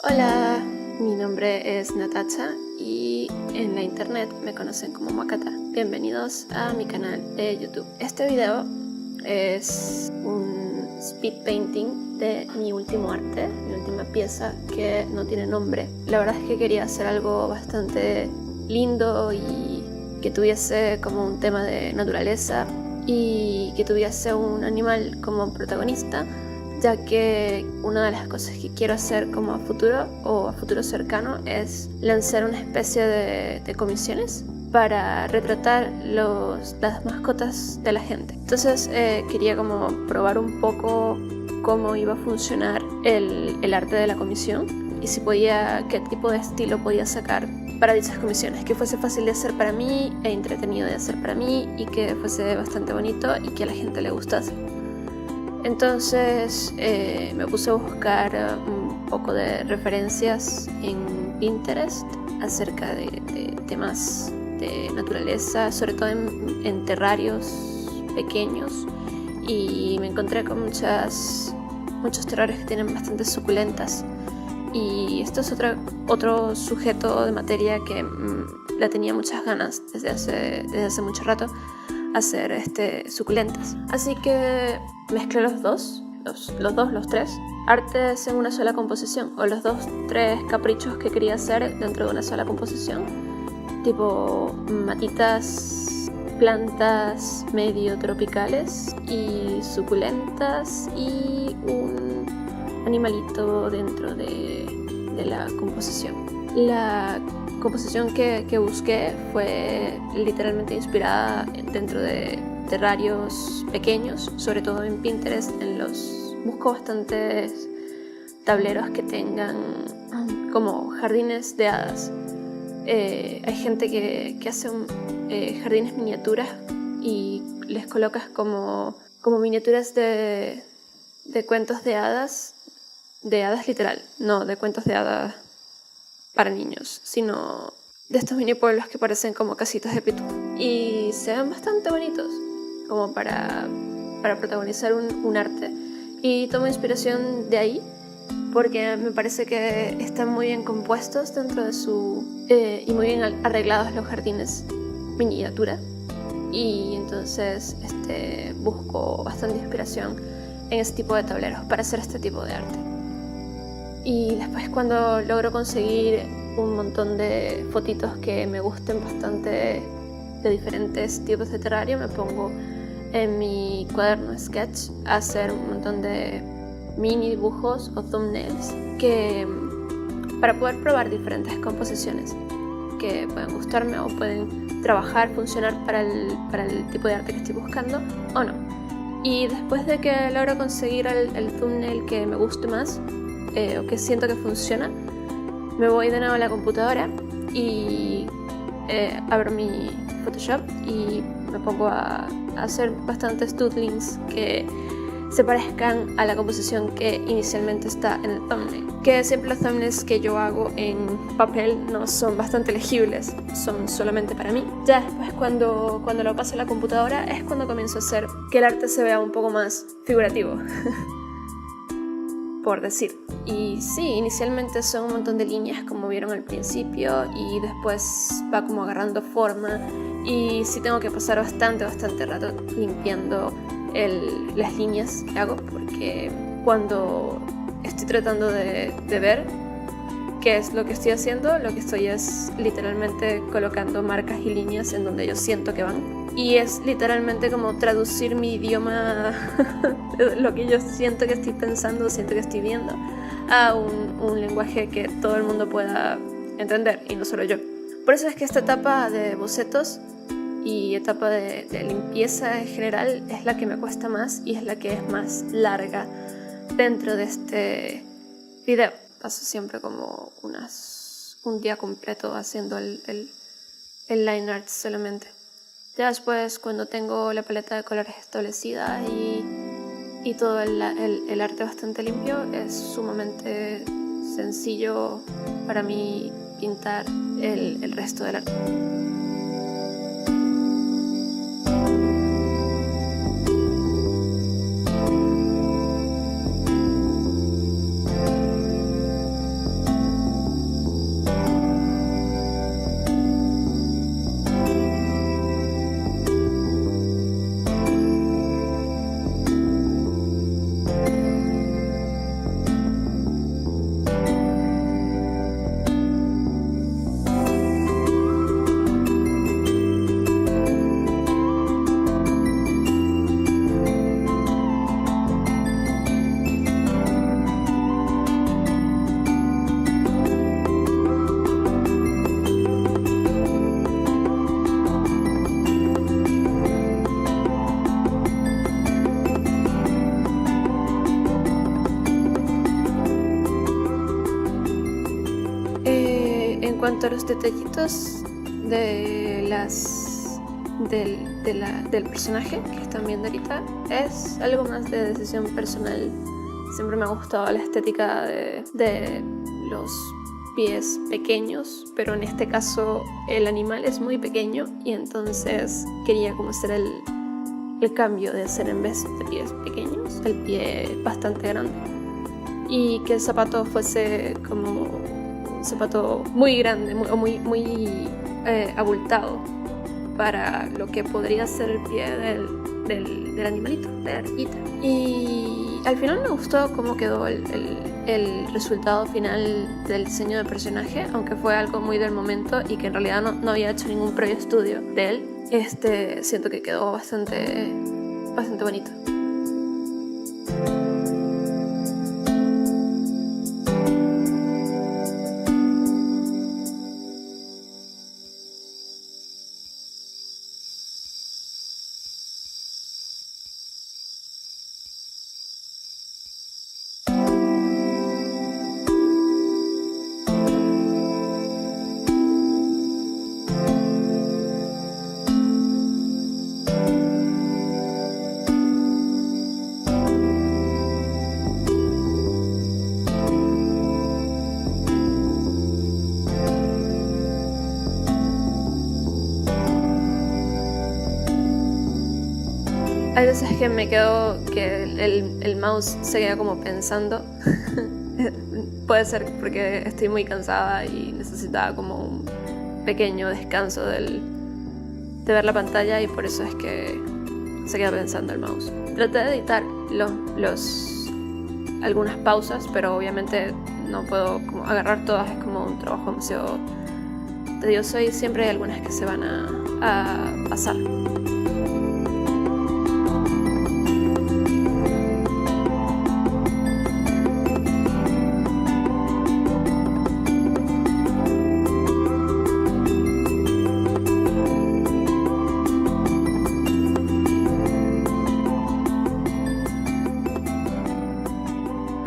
Hola, mi nombre es Natacha y en la internet me conocen como Makata. Bienvenidos a mi canal de YouTube. Este video es un speed painting de mi último arte, mi última pieza que no tiene nombre. La verdad es que quería hacer algo bastante lindo y que tuviese como un tema de naturaleza y que tuviese un animal como protagonista, ya que una de las cosas que quiero hacer como a futuro o a futuro cercano es lanzar una especie de comisiones para retratar las mascotas de la gente. Entonces quería como probar un poco cómo iba a funcionar el arte de la comisión y si podía, qué tipo de estilo podía sacar para dichas comisiones, que fuese fácil de hacer para mí e entretenido de hacer para mí y que fuese bastante bonito y que a la gente le gustase. Entonces me puse a buscar un poco de referencias en Pinterest acerca de temas de naturaleza, sobre todo en terrarios pequeños, y me encontré con muchos terrarios que tienen bastantes suculentas. Y esto es otro sujeto de materia que la tenía muchas ganas desde hace mucho rato, hacer suculentas. Así que mezclé los tres artes en una sola composición, o los tres caprichos que quería hacer dentro de una sola composición, tipo matitas, plantas medio tropicales y suculentas y un animalito dentro de la composición. La composición que busqué fue literalmente inspirada dentro de terrarios pequeños, sobre todo en Pinterest. Busco bastantes tableros que tengan como jardines de hadas. Hay gente que hace jardines miniaturas y les colocas como miniaturas de cuentos de hadas literal, no de cuentos de hadas para niños, sino de estos mini pueblos que parecen como casitas de pitufo y se ven bastante bonitos como para protagonizar un arte, y tomo inspiración de ahí porque me parece que están muy bien compuestos dentro de y muy bien arreglados los jardines miniatura, y entonces busco bastante inspiración en ese tipo de tableros para hacer este tipo de arte. Y después, cuando logro conseguir un montón de fotitos que me gusten bastante de diferentes tipos de terrario, me pongo en mi cuaderno sketch a hacer un montón de mini dibujos o thumbnails para poder probar diferentes composiciones que pueden gustarme o pueden funcionar para el tipo de arte que estoy buscando o no. Y después de que logro conseguir el thumbnail que me guste más, o que siento que funciona, me voy de nuevo a la computadora y abro mi Photoshop y me pongo a hacer bastantes doodlings que se parezcan a la composición que inicialmente está en el thumbnail. Que siempre los thumbnails que yo hago en papel no son bastante legibles, son solamente para mí. Ya después, cuando lo paso a la computadora, es cuando comienzo a hacer que el arte se vea un poco más figurativo. Por decir. Y sí, inicialmente son un montón de líneas como vieron al principio, y después va como agarrando forma, y sí tengo que pasar bastante rato limpiando las líneas que hago, porque cuando estoy tratando de ver qué es lo que estoy haciendo, lo que estoy es literalmente colocando marcas y líneas en donde yo siento que van. Y es literalmente como traducir mi idioma, lo que yo siento que estoy pensando, siento que estoy viendo, a un lenguaje que todo el mundo pueda entender, y no solo yo. Por eso es que esta etapa de bocetos y etapa de limpieza en general es la que me cuesta más y es la que es más larga dentro de este video. Paso siempre como un día completo haciendo el line art solamente. Ya después, cuando tengo la paleta de colores establecida y todo el arte bastante limpio, es sumamente sencillo para mí pintar el resto del arte. cuanto a los detallitos de del personaje que están viendo ahorita, es algo más de decisión personal. Siempre me ha gustado la estética de los pies pequeños, pero en este caso el animal es muy pequeño y entonces quería como hacer el cambio de hacer, en vez de pies pequeños, el pie bastante grande, y que el zapato fuese como un zapato muy grande, muy abultado para lo que podría ser el pie del animalito, de la ardillita. Y al final me gustó cómo quedó el resultado final del diseño del personaje, aunque fue algo muy del momento y que en realidad no había hecho ningún previo estudio de él. Siento que quedó bastante bonito. Hay veces que me quedo, que el mouse se queda como pensando. Puede ser porque estoy muy cansada y necesitaba como un pequeño descanso de ver la pantalla, y por eso es que se queda pensando el mouse. Traté de editar algunas pausas, pero obviamente no puedo como agarrar todas, es como un trabajo demasiado tedioso y siempre hay algunas que se van a pasar.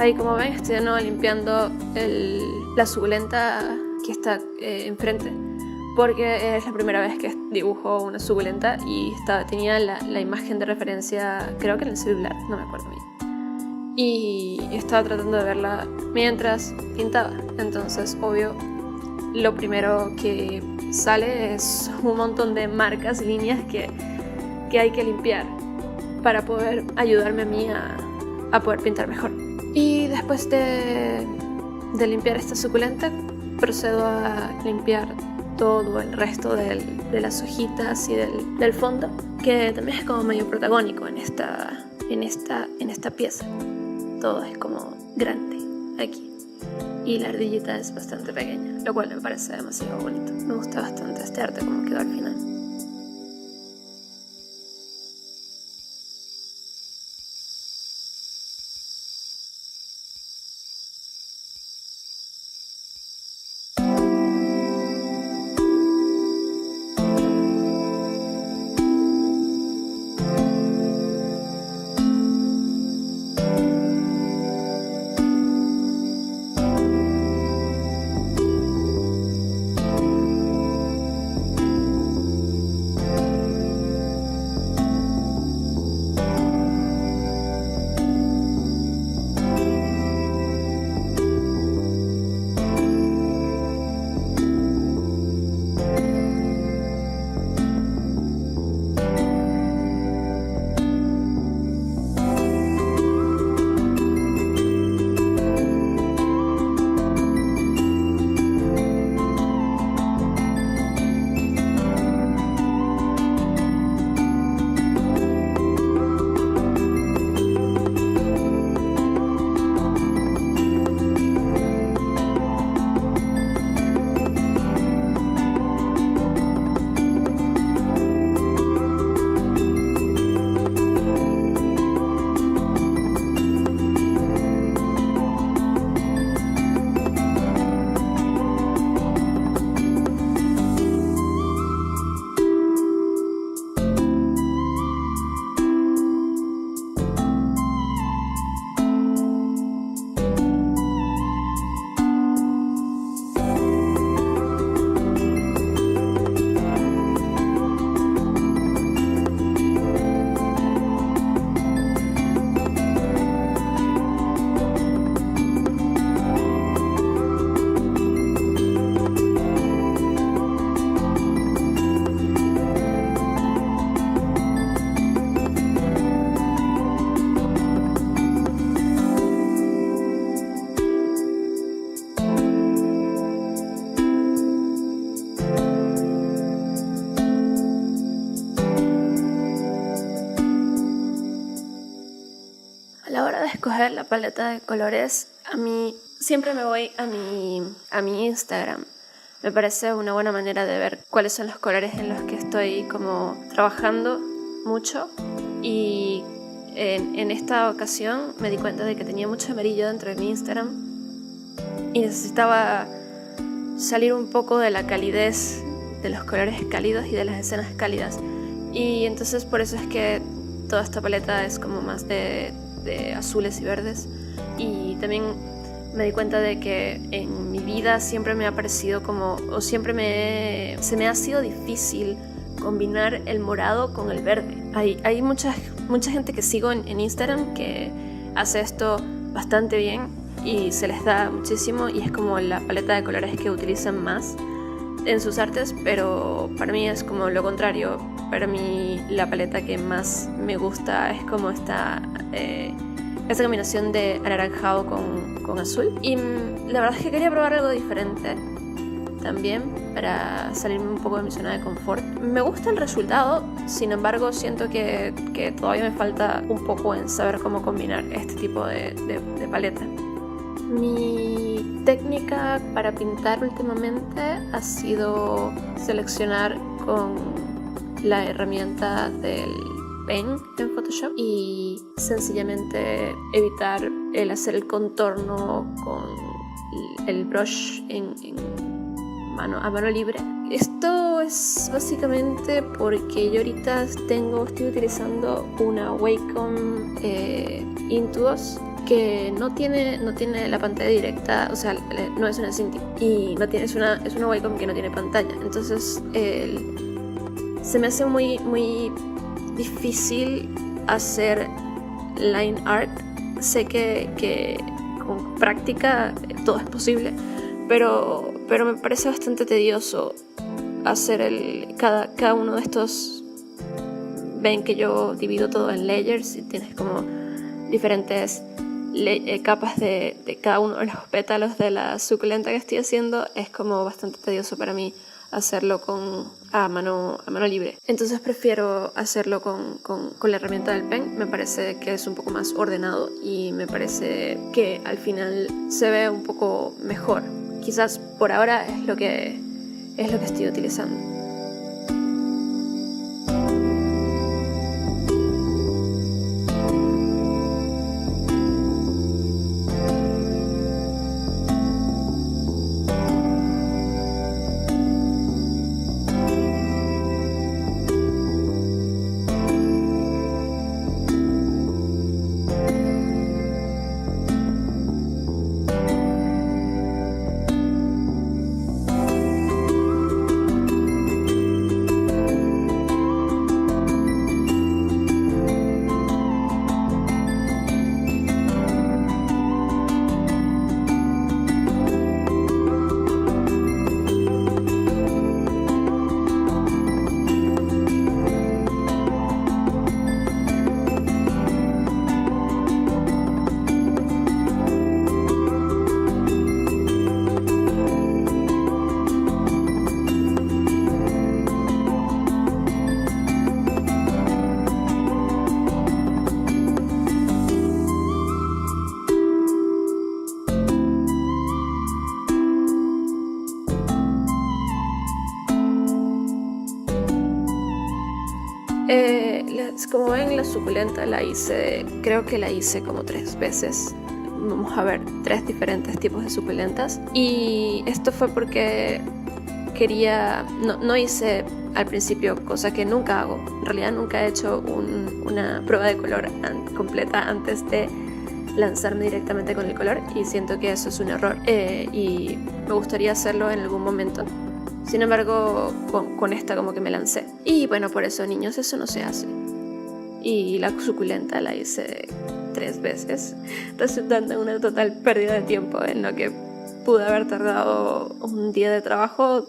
Ahí, como ven, estoy de nuevo limpiando la suculenta que está enfrente, porque es la primera vez que dibujo una suculenta y tenía la imagen de referencia, creo que en el celular, no me acuerdo bien, y estaba tratando de verla mientras pintaba. Entonces, obvio, lo primero que sale es un montón de marcas y líneas que hay que limpiar para poder ayudarme a mí a poder pintar mejor. Y después de limpiar esta suculenta, procedo a limpiar todo el resto de las hojitas y del fondo, que también es como medio protagónico en esta pieza. Todo es como grande aquí, y la ardillita es bastante pequeña, lo cual me parece demasiado bonito. Me gusta bastante este arte como quedó al final. A la hora de escoger la paleta de colores, a mí siempre me voy a mi Instagram. Me parece una buena manera de ver cuáles son los colores en los que estoy como trabajando mucho. Y en esta ocasión me di cuenta de que tenía mucho amarillo dentro de mi Instagram y necesitaba salir un poco de la calidez de los colores cálidos y de las escenas cálidas. Y entonces por eso es que toda esta paleta es como más de azules y verdes. Y también me di cuenta de que en mi vida siempre me ha parecido como, o siempre se me ha sido difícil combinar el morado con el verde. Hay mucha gente que sigo en Instagram que hace esto bastante bien y se les da muchísimo y es como la paleta de colores que utilizan más en sus artes, pero para mí es como lo contrario. Para mí la paleta que más me gusta es como esta combinación de anaranjado con azul. Y la verdad es que quería probar algo diferente también para salirme un poco de mi zona de confort. Me gusta el resultado, sin embargo siento que todavía me falta un poco en saber cómo combinar este tipo de paleta. Mi técnica para pintar últimamente ha sido seleccionar con la herramienta del pen en Photoshop y sencillamente evitar el hacer el contorno con el brush a mano libre. Esto es básicamente porque yo ahorita estoy utilizando una Wacom Intuos que no tiene la pantalla directa, o sea, no es una Cintiq y es una Wacom que no tiene pantalla. Entonces se me hace muy, muy difícil hacer line art. Sé que con práctica todo es posible, pero me parece bastante tedioso hacer cada uno de estos. Ven que yo divido todo en layers y tienes como diferentes capas de cada uno de los pétalos de la suculenta que estoy haciendo. Es como bastante tedioso para mí hacerlo a mano libre. Entonces prefiero hacerlo con la herramienta del pen. Me parece que es un poco más ordenado y me parece que al final se ve un poco mejor. Quizás por ahora es lo que estoy utilizando. Como ven, la suculenta creo que la hice como 3 veces. Vamos a ver 3 diferentes tipos de suculentas. Y esto fue porque no hice al principio, cosa que nunca hago. En realidad nunca he hecho una prueba de color completa antes de lanzarme directamente con el color. Y siento que eso es un error. Y me gustaría hacerlo en algún momento. Sin embargo, con esta como que me lancé. Y bueno, por eso, niños, eso no se hace. Y la suculenta la hice 3 veces, resultando en una total pérdida de tiempo en lo que pude haber tardado un día de trabajo,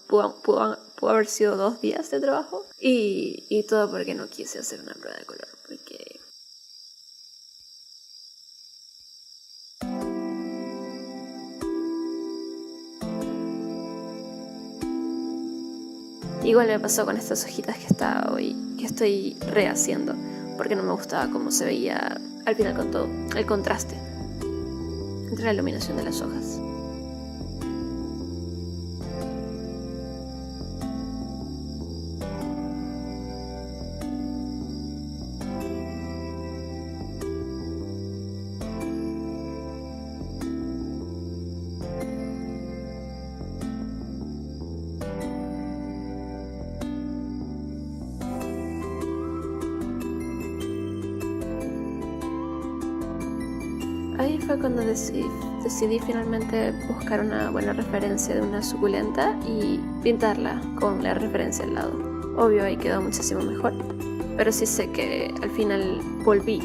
pudo haber sido 2 días de trabajo, y todo porque no quise hacer una prueba de color, porque igual me pasó con estas hojitas que estoy rehaciendo. porque no me gustaba cómo se veía al final con todo, el contraste entre la iluminación de las hojas. Ahí fue cuando decidí finalmente buscar una buena referencia de una suculenta y pintarla con la referencia al lado. Obvio, ahí quedó muchísimo mejor, pero sí sé que al final volví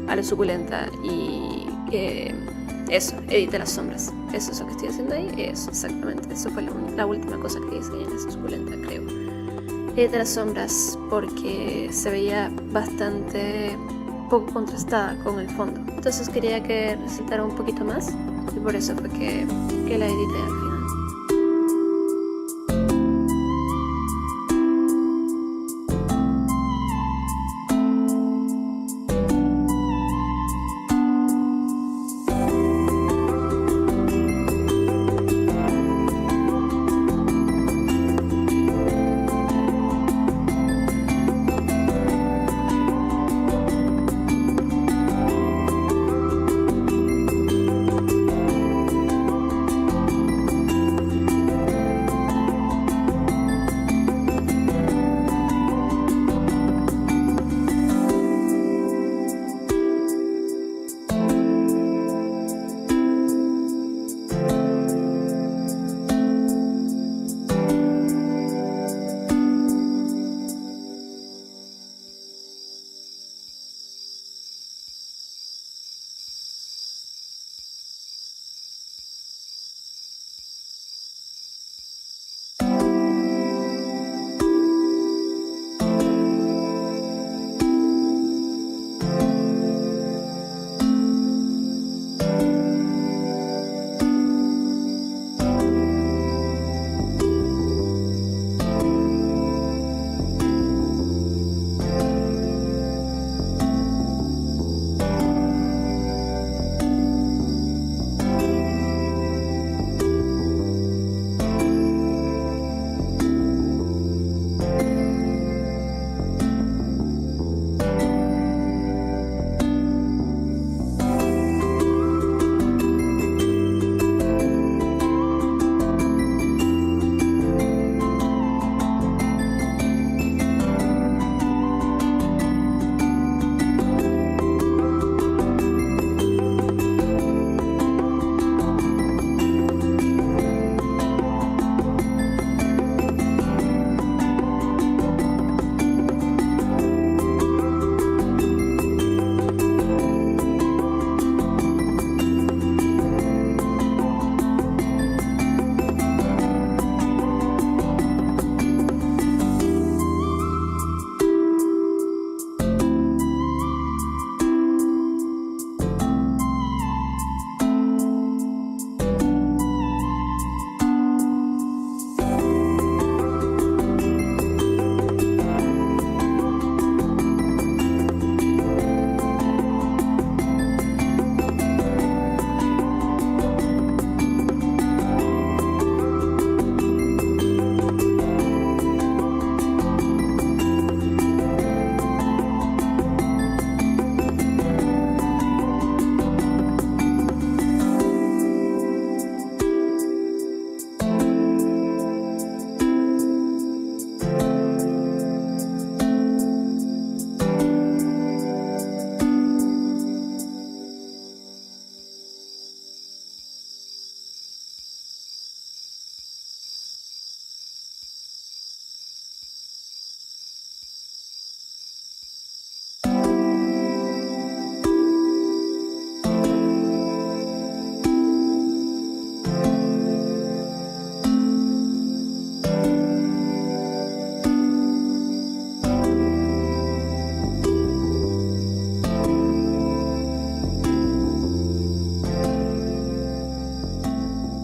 a la suculenta y edité las sombras. Eso es lo que estoy haciendo ahí, eso exactamente. Eso fue la última cosa que hice en esa suculenta, creo. Edité las sombras porque se veía bastante poco contrastada con el fondo, entonces quería que resaltara un poquito más y por eso fue que la edité al final.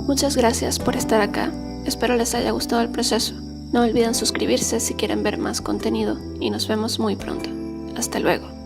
Muchas gracias por estar acá. Espero les haya gustado el proceso. No olviden suscribirse si quieren ver más contenido y nos vemos muy pronto. Hasta luego.